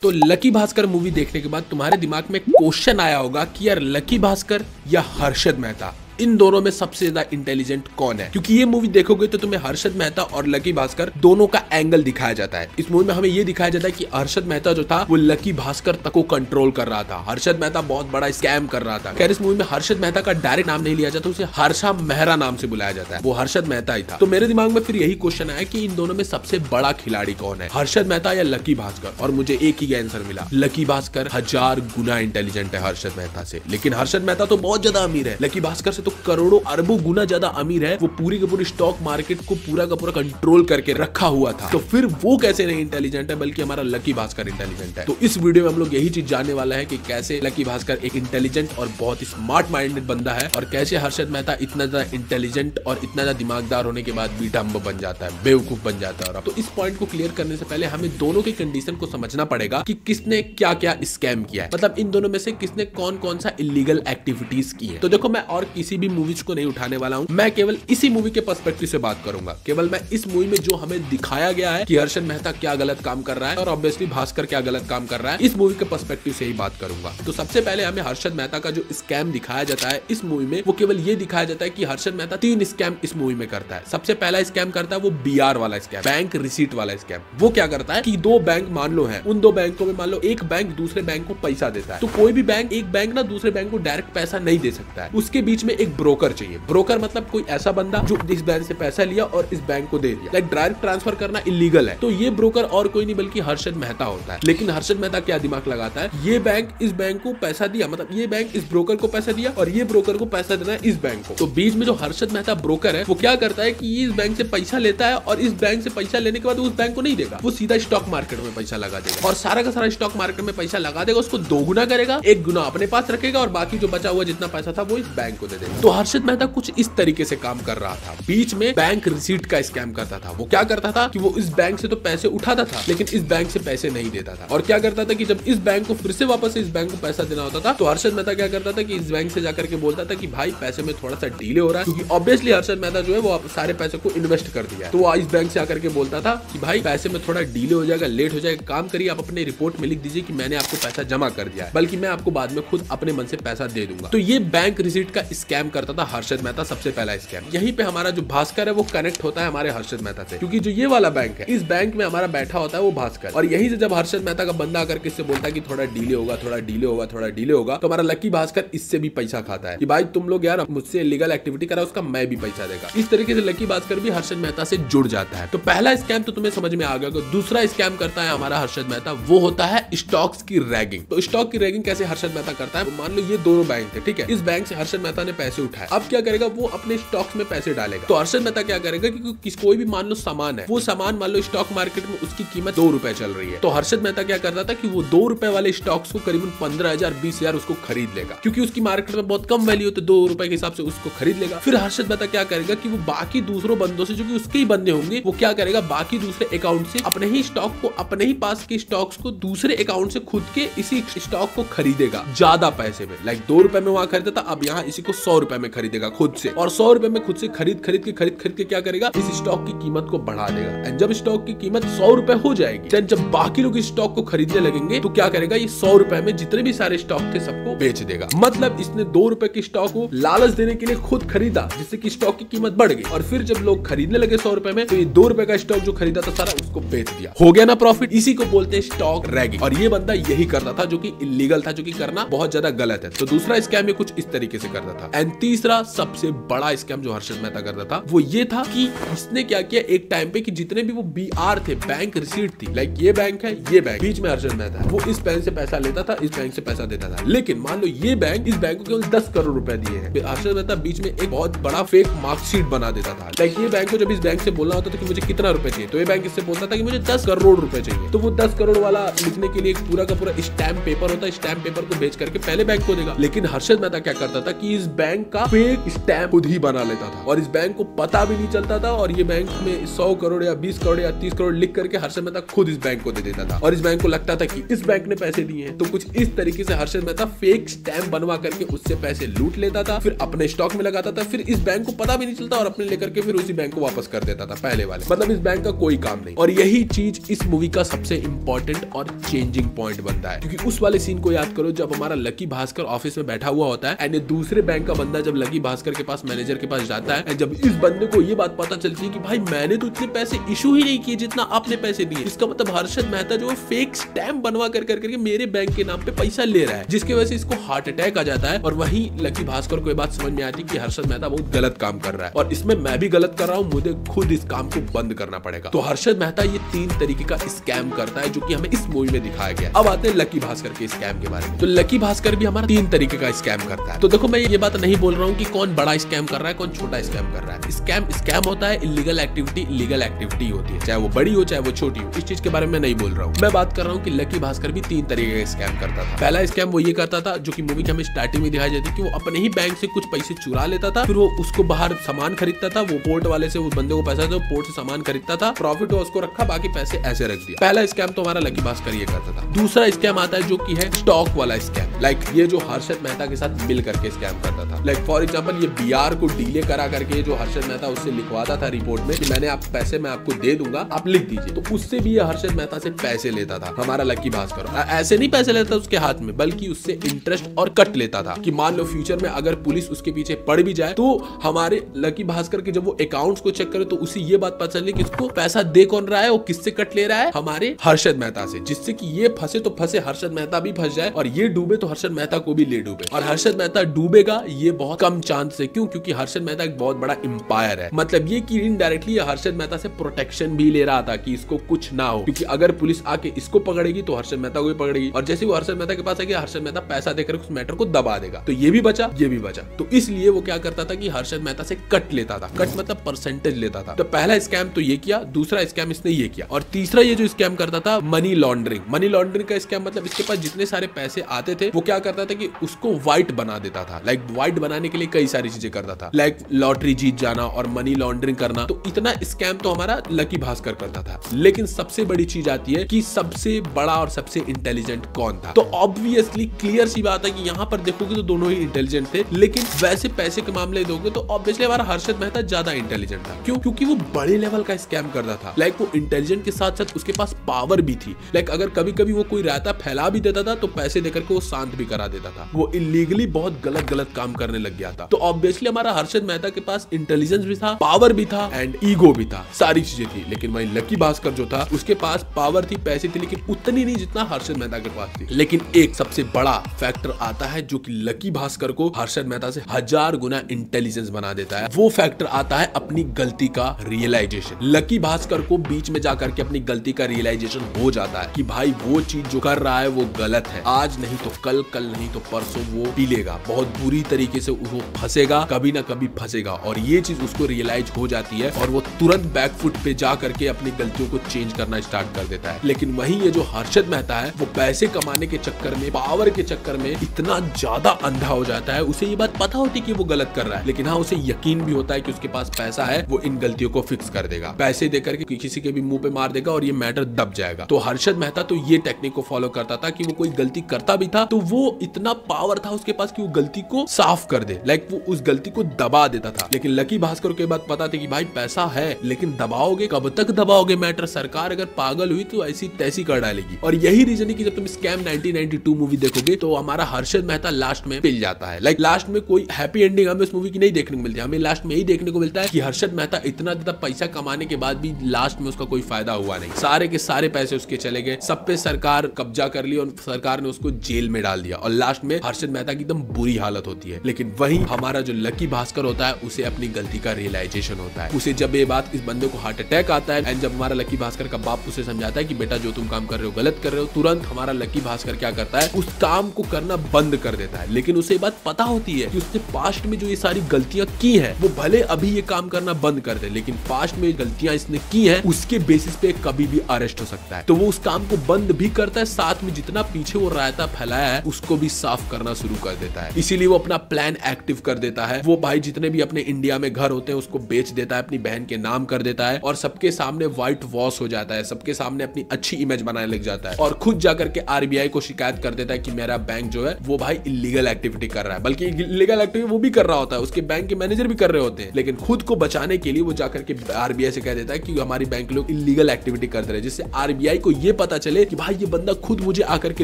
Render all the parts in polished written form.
तो lucky Bhaskar movie देखने के बाद तुम्हारे दिमाग में क्वेश्चन आया होगा कि यार लकी भास्कर या हर्षद मेहता, इन दोनों में सबसे ज्यादा इंटेलिजेंट कौन है। क्योंकि ये मूवी देखोगे तो तुम्हें हर्षद मेहता और लकी भास्कर दोनों का एंगल दिखाया जाता है। इस मूवी में हमें ये दिखाया जाता है कि हर्षद मेहता जो था वो लकी भास्कर तक को कंट्रोल कर रहा था। हर्षद मेहता बहुत बड़ा स्कैम कर रहा था। खैर इस मूवी में हर्षद मेहता का डायरेक्ट नाम नहीं लिया जाता, उसे हर्षा मेहरा नाम से बुलाया जाता है। वो हर्षद मेहता ही था। तो मेरे दिमाग में फिर यही क्वेश्चन आया कि इन दोनों में सबसे बड़ा खिलाड़ी कौन है, हर्षद मेहता या लकी भास्कर। और मुझे एक ही आंसर मिला, लकी भास्कर 1000 गुना इंटेलिजेंट है हर्षद मेहता से। लेकिन हर्षद मेहता तो बहुत ज्यादा अमीर है, लकी भास्कर से तो करोड़ों अरबों गुना ज्यादा अमीर है। वो पूरी के पूरी स्टॉक मार्केट को पूरा का पूरा कंट्रोल करके रखा हुआ था। तो फिर वो कैसे नहीं इंटेलिजेंट है, बल्कि हमारा लकी भास्कर इंटेलिजेंट है। तो इस वीडियो में हम लोग यही चीज जानने वाला है कि कैसे लकी भास्कर एक इंटेलिजेंट और बहुत ही स्मार्ट माइंडेड बंदा है, और कैसे हर्षद मेहता इतना ज्यादा इंटेलिजेंट और इतना ज्यादा दिमागदार होने के बाद भी डम्ब बन जाता है, बेवकूफ बन जाता है। तो इस पॉइंट को क्लियर करने से पहले हमें दोनों के कंडीशन को समझना पड़ेगा कि किसने क्या क्या स्कैम किया है। मतलब इन दोनों में से किसने कौन कौन सा इलीगल एक्टिविटीज की है। तो देखो, मैं और किसी भी मूवीज को नहीं उठाने वाला हूं, मैं केवल इसी मूवी के पर्सपेक्टिव से बात करूंगा। केवल मैं इस मूवी में जो हमें दिखाया गया है कि हर्षद मेहता क्या गलत काम कर रहा है और ऑब्वियसली भास्कर क्या गलत काम कर रहा है, इस मूवी के पर्सपेक्टिव से ही बात करूंगा। तो सबसे पहले हमें हर्षद मेहता का जो स्कैम दिखाया जाता है इस मूवी में, वो केवल ये दिखाया जाता है कि हर्षद मेहता 3 स्कैम इस मूवी में करता है। सबसे पहला स्कैम करता है वो बीआर वाला स्कैम, बैंक रिसीट वाला स्कैम। वो क्या करता है कि 2 बैंक मान लो है, उन 2 बैंकों में मान लो एक बैंक दूसरे बैंक को पैसा देता है। तो कोई भी बैंक, एक बैंक ना दूसरे बैंक को डायरेक्ट पैसा नहीं दे सकता है, उसके बीच में एक ब्रोकर चाहिए। ब्रोकर मतलब कोई ऐसा बंदा जो इस बैंक से पैसा लिया और इस बैंक को दे दिया। लाइक डायरेक्ट ट्रांसफर करना इलीगल है। तो ये ब्रोकर और कोई नहीं बल्कि हर्षद मेहता होता है। लेकिन हर्षद मेहता क्या दिमाग लगाता है, ये बैंक इस बैंक को पैसा दिया, मतलब ये बैंक इस ब्रोकर को पैसा दिया और ये ब्रोकर को पैसा देना है इस बैंक को। तो बीच में जो हर्षद मेहता ब्रोकर है वो क्या करता है कि इस बैंक से पैसा लेता है और इस बैंक से पैसा लेने के बाद उस बैंक को नहीं देगा, वो सीधा स्टॉक मार्केट में पैसा लगा देगा और सारा का सारा स्टॉक मार्केट में पैसा लगा देगा। उसको 2 गुना करेगा, 1 गुना अपने पास रखेगा और बाकी जो बचा हुआ जितना पैसा था वो इस बैंक को दे देगा। तो हर्षद मेहता कुछ इस तरीके से काम कर रहा था। बीच में बैंक रिसीट का स्कैम करता था। वो क्या करता था कि वो इस बैंक से तो पैसे उठाता था लेकिन इस बैंक से पैसे नहीं देता था। और क्या करता था कि जब इस बैंक को फिर से वापस इस बैंक को पैसा देना होता था तो हर्षद मेहता क्या करता था कि इस बैंक से जाकर के बोलता था कि भाई पैसे में थोड़ा सा डिले हो रहा है, क्योंकि ऑब्वियसली हर्षद मेहता जो है वो सारे पैसे को इन्वेस्ट कर दिया है। तो वो इस बैंक से आकर के बोलता था कि भाई पैसे में थोड़ा डिले हो जाएगा, लेट हो जाएगा, काम करिए आप अपने रिपोर्ट में लिख दीजिए कि मैंने आपको पैसा जमा कर दिया है, बल्कि मैं आपको बाद में खुद अपने मन से पैसा दे दूंगा। तो ये बैंक रिसीट का स्कैम करता था हर्षद मेहता, सबसे पहला स्कैम। यहीं पे हमारा जो भास्कर है वो कनेक्ट होता है हमारे हर्षद मेहता से, क्योंकि जो ये वाला बैंक है इस बैंक में हमारा बैठा होता है वो भास्कर। और यहीं से जब हर्षद मेहता का बंदा आकर के इससे बोलता है कि थोड़ा डिले होगा, थोड़ा डिले होगा, थोड़ा डिले होगा, तो हमारा लकी भास्कर इससे भी पैसा खाता है कि भाई तुम लोग यार मुझसे इलीगल एक्टिविटी करा, उसका मैं भी पैसा देगा। इस तरीके से लकी भास्कर भी हर्षद मेहता से जुड़ जाता है। तो पहला स्कैम तो तुम्हें समझ में आ गया। दूसरा स्कैम करता है हमारा हर्षद मेहता, वो होता है स्टॉक्स की रैगिंग। तो स्टॉक की रैगिंग कैसे हर्षद मेहता करता है, मान लो ये दोनों बैंक थे, ठीक है, इस बैंक से हर्षद मेहता ने पैसे उठाए। अब क्या करेगा, वो अपने स्टॉक्स में पैसे डालेगा। तो हर्षद मेहता क्या करेगा कि कोई भी मान लो सामान है, वो सामान मान लो स्टॉक मार्केट में उसकी कीमत 2 रुपए चल रही है। तो हर्षद मेहता क्या करता था कि वो 2 रुपए वाले स्टॉक्स को करीबन 15,000 20,000 उसको खरीद लेगा, क्योंकि उसकी मार्केट में बहुत कम वैल्यू होती है, 2 रुपए के हिसाब से उसको खरीद लेगा। फिर हर्षद मेहता क्या करेगा कि वो बाकी दूसरों बंदों से, जो कि उसके ही बंदे होंगे, वो क्या करेगा बाकी दूसरे अकाउंट से अपने ही स्टॉक को, अपने ही पास के स्टॉक्स को दूसरे अकाउंट से खुद के इसी स्टॉक को खरीदेगा ज्यादा पैसे में। लाइक 2 रुपए में वहां खरीदा था, अब यहाँ इसी को 100 रुपए में खरीदेगा खुद से, और 100 रुपए में खुद से खरीद के क्या करेगा, इस स्टॉक की कीमत को बढ़ा देगा। एंड जब स्टॉक की कीमत 100 रुपए हो जाएगी, देन जब बाकी लोग इस स्टॉक को खरीदने लगेंगे तो क्या करेगा, ये 100 रुपए में जितने भी सारे स्टॉक थे सबको बेच देगा। मतलब इसने 2 रुपए की स्टॉक को लालच देने के लिए खुद खरीदा, जिससे कि स्टॉक की कीमत बढ़ गई, और फिर जब लोग खरीदने लगे 100 रुपए में, तो ये 2 रुपए का स्टॉक जो खरीदा था सारा उसको बेच दिया। हो गया ना प्रॉफिट। इसी को बोलते हैं स्टॉक रैगिंग, और ये बंदा यही करता था, जो कि इलीगल था, जो कि करना बहुत ज्यादा गलत है। तो दूसरा स्कैम ये कुछ इस तरीके से करता था। एंड तीसरा सबसे बड़ा स्कैम जो हर्षद मेहता करता था वो ये था कि इसने क्या किया, एक टाइम पे कि जितने भी वो बीआर थे, बैंक रिसीट थी, लाइक ये बैंक है, ये बैंक, बीच में हर्षद मेहता है, वो इस बैंक से पैसा लेता था, इस बैंक से पैसा देता था। लेकिन मान लो ये बैंक, इस बैंक को केवल 10 करोड़ रुपए दिए हैं, हर्षद मेहता बीच में एक बहुत बड़ा फेक मार्कशीट बना देता था। लाइक ये बैंक को जब इस बैंक से बोलना होता था कि मुझे कितना रुपए चाहिए, तो ये बैंक इससे बोलता था कि मुझे 10 करोड़ रुपए चाहिए। तो वो 10 करोड़ वाला लिखने के लिए एक पूरा का पूरा स्टैम्प पेपर होता है, स्टैम्प पेपर को भेज करके पहले बैंक को देगा। लेकिन हर्षद मेहता क्या करता था कि इस बैंक बैंक का फेक स्टैम्प खुद ही बना लेता था और इस बैंक को पता भी नहीं चलता था और ये बैंक में 100 करोड़ या 20 करोड़ या 30 करोड़ लिख करके हर्षद मेहता खुद इस बैंक को दे देता था और इस बैंक को लगता था कि इस बैंक ने पैसे दिए हैं। तो कुछ इस तरीके से हर्षद मेहता फेक स्टैम्प बनवा करके उससे पैसे लूट लेता था, फिर अपने स्टॉक में लगाता था, फिर इस बैंक को पता भी नहीं चलता और अपने लेकर के फिर उसी बैंक को वापस कर देता था पहले वाले। मतलब इस बैंक का कोई काम नहीं। और यही चीज इस मूवी का सबसे इंपॉर्टेंट और चेंजिंग पॉइंट बनता है, क्योंकि उस वाले सीन को याद करो जब हमारा लकी भास्कर ऑफिस में बैठा हुआ होता है एंड दूसरे बैंक का बंदा जब लकी भास्कर के पास मैनेजर के पास जाता है, जब इस बंदे को ये बात पता चलती है कि भाई मैंने तो इतने पैसे इशू ही नहीं किए जितना आपने पैसे दिए, इसका मतलब हर्षद मेहता जो फेक स्टैम्प बनवा करके मेरे बैंक के नाम पे पैसा ले रहा है, जिसकी वजह से इसको हार्ट अटैक आ जाता है। और वहीं लकी भास्कर को ये बात समझ में आती है कि हर्षद मेहता बहुत गलत काम कर रहा है और इसमें मैं भी गलत कर रहा हूँ, मुझे खुद इस काम को बंद करना पड़ेगा। तो हर्षद मेहता ये 3 तरीके का स्कैम करता है जो कि हमें इस मूवी में दिखाया गया। अब आते हैं लकी भास्कर के स्कैम के बारे में। तो लकी भास्कर भी हमारा 3 तरीके का स्कैम करता है। तो देखो मैं ये बात नहीं बोल रहा हूँ कि कौन बड़ा स्कैम कर रहा है कौन छोटा स्कैम कर रहा है। स्कैम होता है इलीगल एक्टिविटी होती है, चाहे वो बड़ी हो चाहे वो छोटी हो। इस चीज के बारे में नहीं बोल रहा हूँ, मैं बात कर रहा हूँ कि लकी भास्कर भी 3 तरीके का स्कैम करता था। पहला स्कैम वो ये करता था जो कि मूवी के हमें स्टार्टिंग में दिखाई जाती है कि वो अपने ही बैंक से कुछ पैसे चुरा लेता था, फिर वो उसको बाहर सामान खरीदता था, वो पोर्ट वाले से वो बंदे को पैसा था, पोर्ट से सामान खरीदता था, प्रॉफिट हो उसको रखा, बाकी पैसे ऐसे रख दिया। पहला स्कैम तो हमारा लकी भास्कर ये करता था। दूसरा स्कैम आता है जो कि है स्टॉक वाला स्कैम, लाइक ये जो हर्षद मेहता के साथ मिल करके स्कैम करता था। लाइक फॉर एग्जांपल ये बीआर को डीले करा करके जो हर्षद मेहता उससे लिखवाता था रिपोर्ट में कि मैंने आप पैसे मैं आपको दे दूंगा आप लिख दीजिए, तो उससे भी ये हर्षद मेहता से पैसे लेता था हमारा लकी भास्कर। ऐसे नहीं पैसे लेता उसके हाथ में, बल्कि उससे इंटरेस्ट और कट लेता था कि मान लो फ्यूचर में अगर पुलिस उसके पीछे पड़ भी जाए तो हमारे लकी भास्कर के जब वो अकाउंट्स को चेक करे तो उसे ये बात पता चले कि इसको पैसा दे कौन रहा है, वो किससे कट ले रहा है, हमारे हर्षद मेहता से, जिससे कि ये फंसे तो फंसे हर्षद मेहता भी फंस जाए और ये डूबे तो हर्षद मेहता को भी ले डूबे। और हर्षद मेहता डूबेगा ये बहुत कम चांस है, क्यों? क्योंकि हर्षद मेहता एक बहुत बड़ा एम्पायर है। मतलब ये कि इनडायरेक्टली हर्षद मेहता से प्रोटेक्शन भी ले रहा था कि इसको कुछ ना हो, क्योंकि अगर पुलिस आके इसको पकड़ेगी तो हर्षद मेहता को भी पकड़ेगी और जैसे वो हर्षद मेहता के पास आएगी हर्षद मेहता पैसा देकर उस मैटर को दबा देगा, तो ये भी बचा ये भी बचा। तो इसलिए वो क्या करता था कि हर्षद मेहता से कट लेता था, कट मतलब परसेंटेज लेता था। तो पहला स्कैम तो ये किया, दूसरा स्कैम इसने ये किया और तीसरा ये जो स्कैम करता था मनी लॉन्ड्रिंग। मनी लॉन्ड्रिंग का स्कैम मतलब इसके पास जितने सारे पैसे आते थे वो क्या करता था कि उसको व्हाइट बना देता था। लाइक व्हाइट बनाने के लिए कई सारी चीजें करता था, लाइक लॉटरी जीत जाना और मनी लॉन्ड्रिंग करना। तो इतना स्कैम तो हमारा लकी भास्कर करता था। लेकिन सबसे बड़ी चीज आती है कि सबसे बड़ा और सबसे इंटेलिजेंट कौन था। तो ऑब्वियसली क्लियर सी बात है कि यहाँ पर देखोगे तो दोनों ही इंटेलिजेंट थे, लेकिन वैसे पैसे के मामले दोगे तो ऑब्वियसली हमारा हर्षद मेहता ज्यादा इंटेलिजेंट था। क्यों? क्योंकि वो बड़े लेवल का स्कैम करता था। लाइक वो इंटेलिजेंट के साथ साथ उसके पास पावर भी थी। लाइक अगर कभी कभी वो कोई रायता फैला भी देता था तो पैसे देकर के वो शांत भी करा देता था। वो इलीगली बहुत गलत काम करने लग गया था। तो ऑब्वियसली हमारा हर्षद मेहता के पास इंटेलिजेंस भी था, पावर भी था एंड ईगो भी था, सारी चीजें थी। लेकिन वही लकी भास्कर जो था उसके पास पावर थी, पैसे थे, लेकिन उतनी नहीं जितना हर्षद मेहता के पास थी। लेकिन एक सबसे बड़ा फैक्टर आता है जो कि लकी भास्कर को हर्षद मेहता से 1000 गुना इंटेलिजेंस बना देता है। वो फैक्टर आता है अपनी गलती का रियलाइजेशन। लकी भास्कर को बीच में जाकर के अपनी गलती का रियलाइजेशन हो जाता है कि भाई वो चीज जो कर रहा है वो गलत है। आज नहीं तो कल, कल नहीं तो परसों वो पी लेगा, बहुत बुरी तरीके से वो फंसेगा, कभी ना कभी फंसेगा। और ये चीज उसको रियलाइज हो जाती है और वो तुरंत बैकफुट पे जा करके अपनी गलतियों को चेंज करना स्टार्ट कर देता है। लेकिन वहीं ये जो हर्षद मेहता है वो पैसे कमाने के चक्कर में, पावर के चक्कर में इतना ज्यादा अंधा हो जाता है, उसे ये बात पता होती है कि वो गलत कर रहा है, लेकिन हाँ उसे यकीन भी होता है कि उसके पास पैसा है, वो इन गलतियों को फिक्स कर देगा, पैसे देकर के किसी के भी मुंह पे मार देगा और ये मैटर दब जाएगा। तो हर्षद मेहता तो ये टेक्निक को फॉलो करता था कि वो कोई गलती करता भी था तो वो इतना पावर था उसके पास कि वो गलती को साफ कर दे, लाइक वो उस गलती को दबा देता था। लेकिन लकी भास्कर के बाद पता था कि भाई पैसा है लेकिन दबाओगे कब तक दबाओगे मैटर, सरकार अगर पागल हुई तो ऐसी तैसी कर डालेगी। और यही रीजन है कि जब तुम स्कैम 1992 मूवी देखोगे तो हमारा हर्षद मेहता लास्ट में पिल जाता है। लाइक लास्ट में कोई हैप्पी एंडिंग हमें इस मूवी की नहीं देखने को मिलती है, हमें लास्ट में यही देखने को मिलता है कि हर्षद मेहता इतना ज्यादा पैसा कमाने के बाद भी लास्ट में उसका कोई फायदा हुआ नहीं, सारे के सारे पैसे उसके चले गए, सब पे सरकार कब्जा कर लिया और सरकार ने उसको जेल में डाल दिया और लास्ट में हर्षद मेहता की एकदम बुरी हालत होती है। लेकिन वहीं हमारा जो लकी भास्कर होता है उसे अपनी गलती का रियलाइजेशन होता है। उसे जब ये बात इस बंदे को हार्ट अटैक आता है एंड जब हमारा लकी भास्कर का बाप उसे समझाता है कि बेटा जो तुम काम कर रहे हो गलत कर रहे हो, तुरंत हमारा लकी भास्कर क्या करता है, उस काम को करना बंद कर देता है। लेकिन उसे ये बात पता होती है कि उसने पास्ट में जो ये सारी गलतियां की है वो भले अभी ये काम करना बंद कर दे, लेकिन पास्ट में गलतियां इसने की है उसके बेसिस पे कभी भी अरेस्ट हो सकता है। तो वो उस काम को बंद भी करता है, साथ में जितना पीछे वो रायता फैलाया है उसको भी साफ करना शुरू कर देता है। इसीलिए वो अपना प्लान प्लान एक्टिव कर देता है। वो भाई जितने भी अपने इंडिया में घर होते हैं उसको बेच देता है, अपनी बहन के नाम कर देता है और सबके सामने व्हाइट वॉश हो जाता है, सबके सामने अपनी अच्छी इमेज बनाने लग जाता है और खुद जाकर के आरबीआई को शिकायत कर देता है कि मेरा बैंक जो है वो भाई इलीगल एक्टिविटी कर रहा है। बल्कि इलीगल एक्टिविटी वो भी कर रहा होता है, उसके बैंक के मैनेजर भी कर रहे होते हैं, लेकिन खुद को बचाने के लिए वो जाकर के आरबीआई से कह देता है कि हमारी बैंक लोग इलीगल एक्टिविटी कर रहे हैं, जिससे आरबीआई को ये पता चले कि भाई ये बंदा खुद मुझे आकर के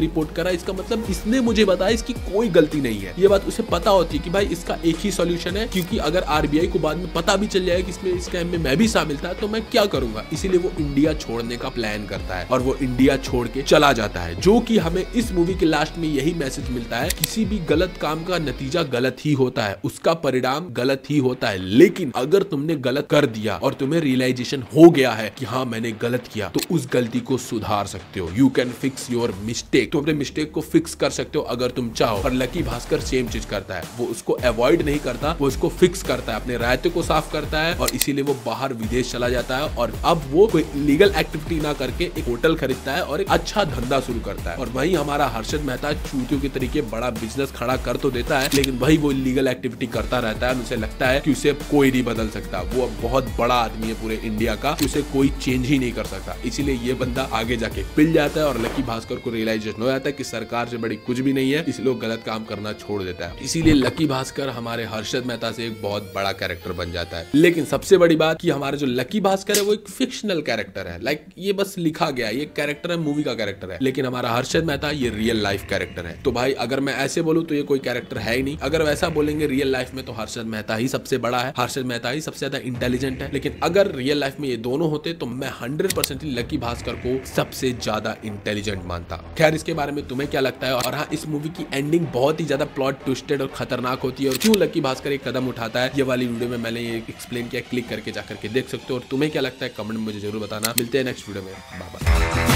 रिपोर्ट करा, इसका मतलब इसने मुझे बताया, इसकी कोई गलती नहीं है। ये बात उसे पता होती है कि भाई इसका एक ही सॉल्यूशन है, क्योंकि अगर आरबीआई को बाद में पता भी चल जाए कि इसमें स्कैम में मैं भी शामिल था तो मैं क्या करूंगा। इसीलिए वो इंडिया छोड़ने का प्लान करता है और वो इंडिया छोड़ के चला जाता है, जो कि हमें इस मूवी के लास्ट में यही मैसेज मिलता है, किसी भी गलत काम का नतीजा गलत ही होता है, उसका परिणाम गलत ही होता है, लेकिन अगर तुमने गलत कर दिया और तुम्हें रियलाइजेशन हो गया है कि हाँ मैंने गलत किया, तो उस गलती को सुधार सकते हो। You can fix your mistake, तो अपने मिस्टेक को फिक्स कर सकते हो अगर तुम चाहो। और लकी भास्कर सेम चीज करता है, वो उसको अवॉइड नहीं करता, वो उसको फिक्स करता है, अपने रायते को साफ करता है और इसीलिए वो बाहर विदेश चला जाता है और अब वो कोई लीगल एक्टिविटी ना करके एक होटल खरीदता है और एक अच्छा धंधा शुरू करता है। और वहीं हमारा हर्षद मेहता चूतियों के तरीके बड़ा बिजनेस खड़ा कर तो देता है, लेकिन वही वो इलीगल एक्टिविटी करता रहता है। उसे लगता है कि उसे कोई नहीं बदल सकता, वो अब बहुत बड़ा आदमी है पूरे इंडिया का, उसे कोई चेंज ही नहीं कर सकता। इसीलिए ये बंदा आगे जाके पिल जाता है और लकी भास्कर को रियलाइजेशन हो जाता है कि सरकार से बड़ी कुछ भी नहीं है, इसलिए वो गलत काम करना छोड़ देता है। इसीलिए लकी भास्कर हमारे हर्षद मेहता से एक बहुत बड़ा कैरेक्टर बन जाता है। लेकिन सबसे बड़ी बात कि हमारा जो लकी भास्कर है वो एक फिक्शनल कैरेक्टर है, लाइक ये बस लिखा गया, ये कैरेक्टर है, मूवी का कैरेक्टर है, लेकिन हमारा हर्षद मेहता ये रियल लाइफ कैरेक्टर है। तो भाई अगर मैं ऐसे बोलूं तो ये कोई कैरेक्टर है ही नहीं। अगर वैसा बोलेंगे रियल लाइफ में तो हर्षद मेहता ही सबसे बड़ा है, हर्षद मेहता ही सबसे ज्यादा इंटेलिजेंट है, लेकिन अगर रियल लाइफ में ये दोनों होते तो मैं 100% लकी भास्कर को सबसे ज्यादा इंटेलिजेंट मानता। खैर इसके बारे में तुम्हें क्या लगता है? और हाँ, इस मूवी की एंडिंग बहुत ही ज्यादा प्लॉट ट्विस्टेड और खतरनाक होती है और क्यों लकी भास्कर एक कदम उठाता है, ये वाली वीडियो में मैंने ये एक्सप्लेन किया, क्लिक करके जाकर के देख सकते हो। और तुम्हें क्या लगता है कमेंट में मुझे जरूर बताना। मिलते हैं नेक्स्ट वीडियो में, बाय बाय।